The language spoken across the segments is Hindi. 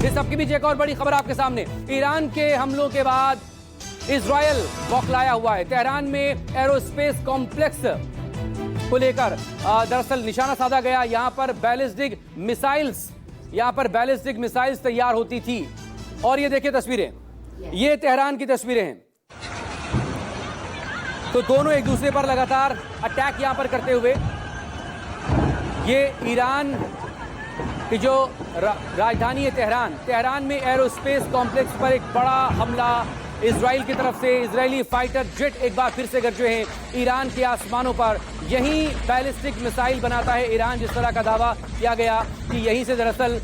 इस सबके बीच एक और बड़ी खबर आपके सामने। ईरान के हमलों के बाद इजरायल बौखलाया हुआ है। तेहरान में एरोस्पेस कॉम्प्लेक्स को लेकर दरअसल निशाना साधा गया। यहां पर बैलिस्टिक मिसाइल्स तैयार होती थी। और ये देखिए तस्वीरें, ये तेहरान की तस्वीरें हैं। तो दोनों एक दूसरे पर लगातार अटैक यहां पर करते हुए, ये ईरान की जो राजधानी है तेहरान में एरोस्पेस कॉम्प्लेक्स पर एक बड़ा हमला इजराइल की तरफ से। इजरायली फाइटर जेट एक बार फिर से गरजे हैं ईरान के आसमानों पर। यही बैलिस्टिक मिसाइल बनाता है ईरान, जिस तरह का दावा किया गया कि यहीं से दरअसल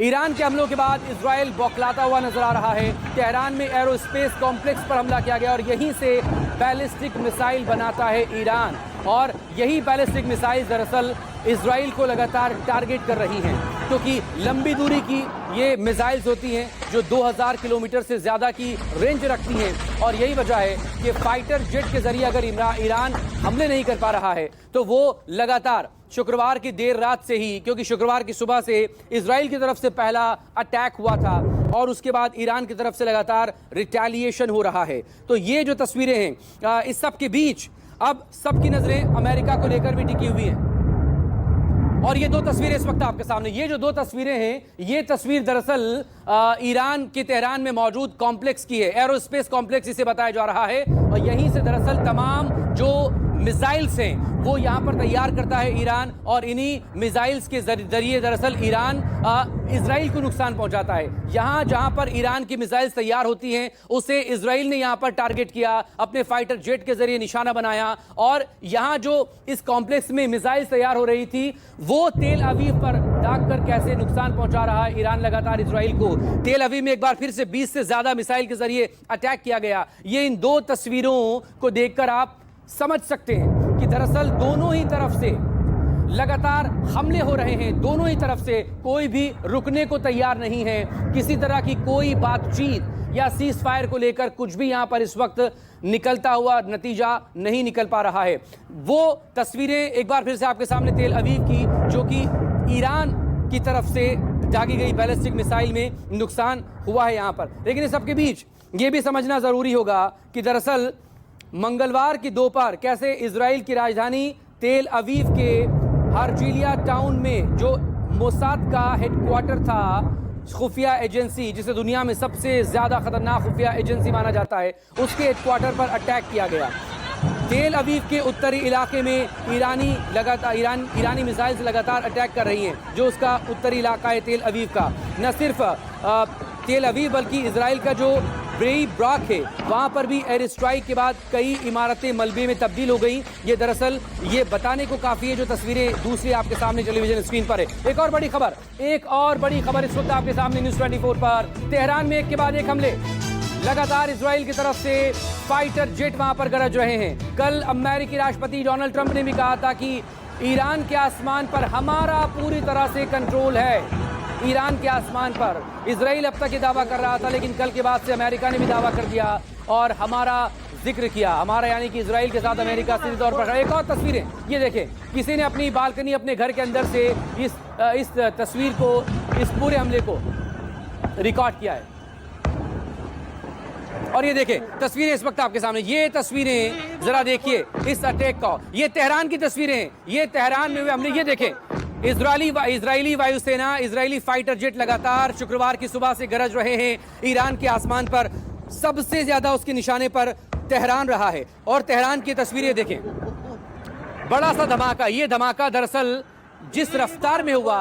ईरान के हमलों के बाद इजराइल बौखलाता हुआ नजर आ रहा है। तेहरान में एरोस्पेस कॉम्प्लेक्स पर हमला किया गया और यहीं से बैलिस्टिक मिसाइल बनाता है ईरान। और यही बैलिस्टिक मिसाइल दरअसल इजराइल को लगातार टारगेट कर रही हैं, क्योंकि लंबी दूरी की ये मिसाइल्स होती हैं जो 2000 किलोमीटर से ज्यादा की रेंज रखती हैं। और यही वजह है कि फाइटर जेट के जरिए अगर ईरान हमले नहीं कर पा रहा है तो वो लगातार शुक्रवार की देर रात से ही, क्योंकि शुक्रवार की सुबह से इजराइल की तरफ से पहला अटैक हुआ था और उसके बाद ईरान की तरफ से लगातार रिटेलिएशन हो रहा है। तो ये जो तस्वीरें हैं, इस सब के बीच अब सबकी नजरें अमेरिका को लेकर भी टिकी हुई हैं। और ये दो तस्वीरें इस वक्त आपके सामने, ये जो दो तस्वीरें हैं, ये तस्वीर दरअसल ईरान के तेहरान में मौजूद कॉम्प्लेक्स की है। एरोस्पेस कॉम्प्लेक्स इसे बताया जा रहा है और यहीं से दरअसल तमाम जो मिसाइल्स हैं वो यहां पर तैयार करता है ईरान। और इन्हीं मिसाइल्स के जरिए दरअसल ईरान इजराइल को नुकसान पहुंचाता है। जहां पर ईरान की मिसाइल्स तैयार होती हैं उसे इजराइल ने यहां पर टारगेट किया, अपने फाइटर जेट के जरिए निशाना बनाया। और यहां जो इस कॉम्प्लेक्स में मिसाइल्स तैयार हो रही थी वो तेल अवीव पर दागकर कैसे नुकसान पहुंचा रहा है ईरान लगातार इजराइल को। तेल अवीव में एक बार फिर से 20 से ज्यादा मिसाइल के जरिए अटैक किया गया। ये इन दो तस्वीरों को देखकर आप समझ सकते हैं कि दरअसल दोनों ही तरफ से लगातार हमले हो रहे हैं। दोनों ही तरफ से कोई भी रुकने को तैयार नहीं है। किसी तरह की कोई बातचीत या सीज फायर को लेकर कुछ भी यहां पर इस वक्त निकलता हुआ नतीजा नहीं निकल पा रहा है। वो तस्वीरें एक बार फिर से आपके सामने तेल अवीव की, जो कि ईरान की तरफ से दागी गई बैलिस्टिक मिसाइल में नुकसान हुआ है यहां पर। लेकिन इस सबके बीच ये भी समझना जरूरी होगा कि दरअसल मंगलवार की दोपहर कैसे इजराइल की राजधानी तेल अवीव के हर्जिलिया टाउन में, जो मोसाद का हेडक्वार्टर था, खुफिया एजेंसी जिसे दुनिया में सबसे ज्यादा खतरनाक खुफिया एजेंसी माना जाता है, उसके हेडक्वार्टर पर अटैक किया गया। तेल अवीव के उत्तरी इलाके में ईरानी मिसाइल्स लगातार अटैक कर रही हैं, जो उसका उत्तरी इलाका है तेल अवीव का। न सिर्फ तेल अवीव बल्कि इजराइल का जो ब्रेई ब्रॉक है वहां पर भी एयर स्ट्राइक के बाद कई इमारतें मलबे में तब्दील हो गई। ये दरअसल ये बताने को काफी है जो तस्वीरें दूसरी आपके सामने टेलीविजन स्क्रीन पर है। एक और बड़ी खबर इस वक्त आपके सामने न्यूज़ 24 पर। तेहरान में एक के बाद एक हमले लगातार इजराइल की तरफ से। फाइटर जेट वहां पर गरज रहे हैं। कल अमेरिकी राष्ट्रपति डोनाल्ड ट्रंप ने भी कहा था कि ईरान के आसमान पर हमारा पूरी तरह से कंट्रोल है। ईरान के आसमान पर इजराइल अब तक ये दावा कर रहा था, लेकिन कल के बाद से अमेरिका ने भी दावा कर दिया और हमारा जिक्र किया। हमारा यानी कि इजराइल के साथ अमेरिका सीधे तौर पर। एक और तस्वीरें ये देखें, किसी ने अपनी बालकनी अपने घर के अंदर से इस तस्वीर को, इस पूरे हमले को रिकॉर्ड किया है। और ये देखें तस्वीरें इस वक्त आपके सामने, ये तस्वीरें जरा देखिए इस अटैक का। ये तेहरान की तस्वीरें, ये तेहरान में हुए हमले। ये देखें इजरायली वायुसेना, इजरायली फाइटर जेट लगातार शुक्रवार की सुबह से गरज रहे हैं ईरान के आसमान पर। सबसे ज्यादा उसके निशाने पर तेहरान रहा है। और तेहरान की तस्वीरें देखें, बड़ा सा धमाका। ये धमाका दरअसल जिस रफ्तार में हुआ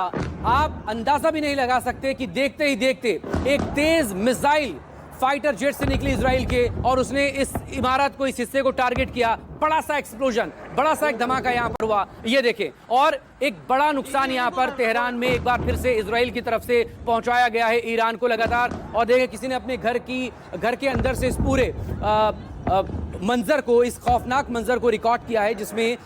आप अंदाजा भी नहीं लगा सकते कि देखते ही देखते एक तेज मिसाइल फाइटर जेट से निकली इजराइल के और उसने इस इमारत को, इस हिस्से को टारगेट किया। बड़ा सा एक्सप्लोजन, बड़ा सा एक धमाका यहां पर हुआ, ये देखें। और एक बड़ा नुकसान यहां पर तेहरान में एक बार फिर से इजराइल की तरफ से पहुंचाया गया है ईरान को लगातार। और देखें किसी ने अपने घर के अंदर से इस पूरे मंजर को, इस खौफनाक मंजर को रिकॉर्ड किया है, जिसमें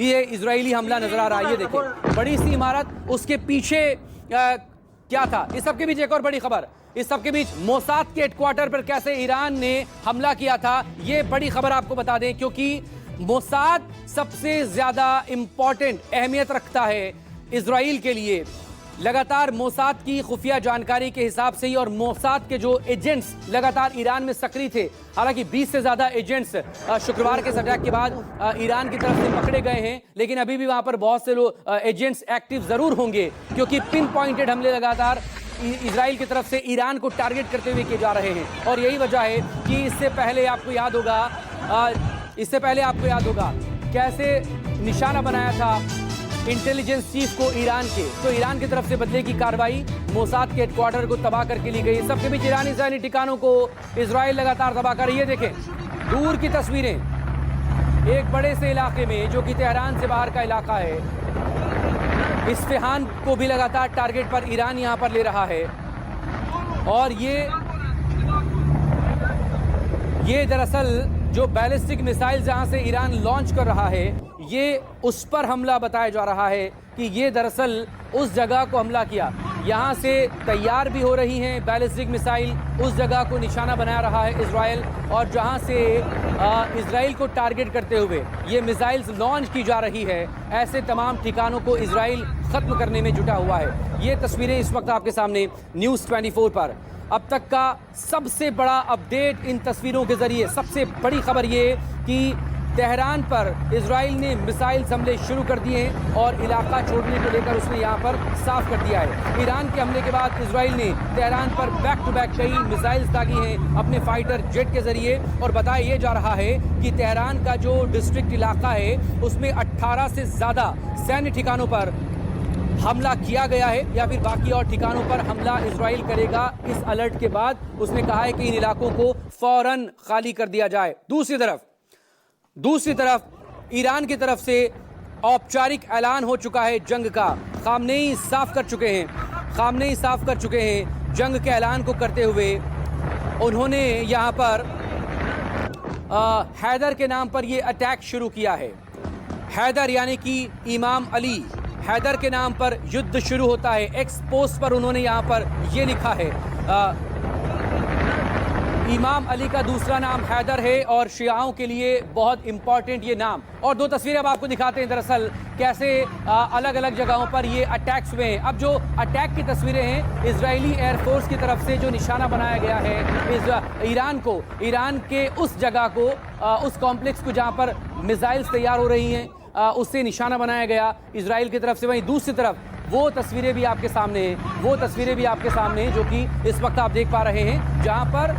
ये इजरायली हमला नजर आ रहा है। ये देखें बड़ी सी इमारत, उसके पीछे क्या था। इस सबके बीच एक और बड़ी खबर, इस सबके बीच मोसाद के हेडक्वार्टर पर कैसे ईरान ने हमला किया था, ये बड़ी खबर आपको बता दें, क्योंकि मोसाद सबसे ज्यादा इंपॉर्टेंट अहमियत रखता है इजराइल के लिए। लगातार मोसाद की खुफिया जानकारी के हिसाब से ही और मोसाद के जो एजेंट्स लगातार ईरान में सक्रिय थे, हालांकि 20 से ज्यादा एजेंट्स शुक्रवार के अटैक के बाद ईरान की तरफ से पकड़े गए हैं, लेकिन अभी भी वहां पर बहुत से लोग एजेंट्स एक्टिव जरूर होंगे, क्योंकि पिन पॉइंटेड हमले लगातार इजराइल की तरफ से ईरान को टारगेट करते हुए किए जा रहे हैं। और यही वजह है कि इससे पहले आपको याद होगा कैसे निशाना बनाया था इंटेलिजेंस चीफ को ईरान के, तो ईरान की तरफ से बदले की कार्रवाई मोसाद के हेडक्वार्टर को तबाह करके ली गई। सबके बीच ईरानी इजरायली ठिकानों को इजराइल लगातार तबाह कर रही है। देखें दूर की तस्वीरें, एक बड़े से इलाके में जो कि तेहरान से बाहर का इलाका है, इस्फहान को भी लगातार टारगेट पर ईरान यहां पर ले रहा है। और ये दरअसल जो बैलिस्टिक मिसाइल जहां से ईरान लॉन्च कर रहा है, ये उस पर हमला बताया जा रहा है कि ये दरअसल उस जगह को हमला किया। यहां से तैयार भी हो रही हैं बैलिस्टिक मिसाइल, उस जगह को निशाना बना रहा है इजराइल, और जहां से इजराइल को टारगेट करते हुए ये मिसाइल्स लॉन्च की जा रही है, ऐसे तमाम ठिकानों को इजराइल खत्म करने में जुटा हुआ है। ये तस्वीरें इस वक्त आपके सामने न्यूज़ 24 पर। अब तक का सबसे बड़ा अपडेट इन तस्वीरों के जरिए, सबसे बड़ी खबर ये कि तेहरान पर इजराइल ने मिसाइल हमले शुरू कर दिए हैं और इलाका छोड़ने को लेकर उसने यहां पर साफ कर दिया है। ईरान के हमले के बाद इजराइल ने तेहरान पर बैक टू बैक कई मिसाइल्स दागी हैं अपने फाइटर जेट के जरिए, और बताया यह जा रहा है कि तेहरान का जो डिस्ट्रिक्ट इलाका है उसमें 18 से ज़्यादा सैन्य ठिकानों पर हमला किया गया है, या फिर बाकी और ठिकानों पर हमला इजराइल करेगा। इस अलर्ट के बाद उसने कहा है कि इन इलाकों को फौरन खाली कर दिया जाए। दूसरी तरफ ईरान की तरफ से औपचारिक ऐलान हो चुका है जंग का। खामनेई साफ कर चुके हैं जंग के ऐलान को करते हुए। उन्होंने यहां पर हैदर के नाम पर यह अटैक शुरू किया है। हैदर यानी कि इमाम अली, हैदर के नाम पर युद्ध शुरू होता है। एक्स पोस्ट पर उन्होंने यहां पर यह लिखा है, इमाम अली का दूसरा नाम हैदर है और शियाओं के लिए बहुत इंपॉर्टेंट ये नाम। और दो तस्वीरें अब आपको दिखाते हैं दरअसल कैसे अलग अलग जगहों पर ये अटैक्स हुए हैं। अब जो अटैक की तस्वीरें हैं, इजरायली एयरफोर्स की तरफ से जो निशाना बनाया गया है ईरान के उस जगह को, उस कॉम्प्लेक्स को जहां पर मिसाइल्स तैयार हो रही हैं, उससे निशाना बनाया गया इजराइल की तरफ से। वहीं दूसरी तरफ वो तस्वीरें भी आपके सामने हैं जो कि इस वक्त आप देख पा रहे हैं, जहां पर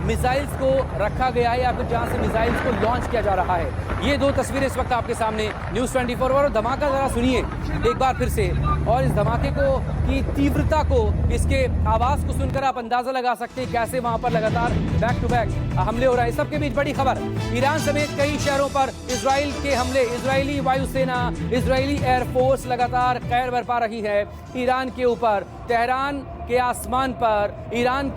मिसाइल्स को रखा गया है या फिर जहां से मिसाइल्स को लॉन्च किया जा रहा है। ये दो तस्वीरें इस वक्त आपके सामने न्यूज़ 24। और धमाका जरा सुनिए एक बार फिर से, और इस धमाके को की तीव्रता को, इसके आवाज को सुनकर आप अंदाजा लगा सकते हैं कैसे वहां पर लगातार बैक टू बैक हमले हो रहे हैं। सबके बीच बड़ी खबर, ईरान समेत कई शहरों पर इजराइल के हमले, इजरायली वायुसेना, इजरायली एयरफोर्स लगातार कहर बरपा रही है ईरान के ऊपर। ईरान के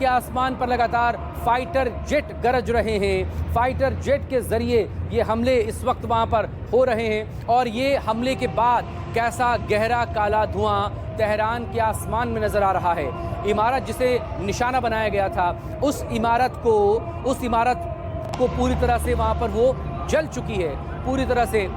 आसमान पर लगातार फाइटर जेट गरज रहे हैं। फाइटर जेट के जरिए ये हमले इस वक्त वहां पर हो रहे हैं, और ये हमले के बाद कैसा गहरा काला धुआं तेहरान के आसमान में नजर आ रहा है। इमारत जिसे निशाना बनाया गया था, उस इमारत को पूरी तरह से वहां पर वो जल चुकी है पूरी तरह से।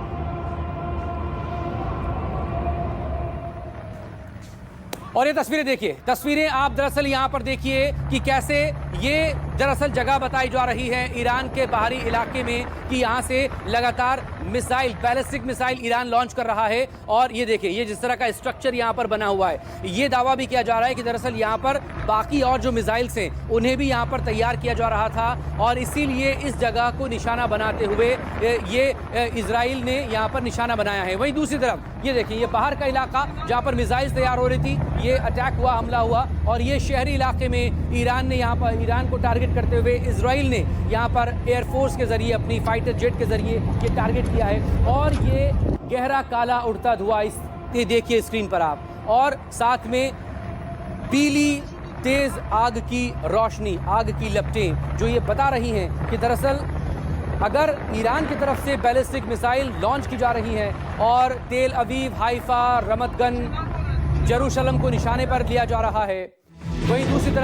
और ये तस्वीरें देखिए, तस्वीरें आप दरअसल यहां पर देखिए कि कैसे ये दरअसल जगह बताई जा रही है ईरान के बाहरी इलाके में कि यहां से लगातार missile, ballistic missile Iran launch कर रहा है। और ये देखिए, ये जिस तरह का स्ट्रक्चर यहां पर बना हुआ है, ये दावा भी किया जा रहा है कि दरअसल यहां पर बाकी और जो मिसाइल्स हैं उन्हें भी यहां पर तैयार किया जा रहा था, और इसीलिए इस जगह को निशाना बनाते हुए ये इजराइल ने यहां पर निशाना बनाया है। वहीं दूसरी तरफ ये देखिए, ये बाहर का इलाका जहां पर मिसाइल्स तैयार हो रही थी, ये अटैक हुआ, हमला हुआ, और ये शहरी इलाके में ईरान को टारगेट करते हुए इजराइल ने यहाँ पर एयरफोर्स के जरिए, अपनी फाइटर जेट के जरिए ये टारगेट किया है। और ये गहरा काला उड़ता धुआं ये देखिए स्क्रीन पर आप, और साथ में पीली तेज आग की रोशनी, आग की लपटें जो ये बता रही हैं कि दरअसल अगर ईरान की तरफ से बैलिस्टिक मिसाइल लॉन्च की जा रही हैं और तेल अवीव, हाइफा, रमत गन, जेरूशलम को निशाने पर लिया जा रहा है, वहीं दूसरी तरफ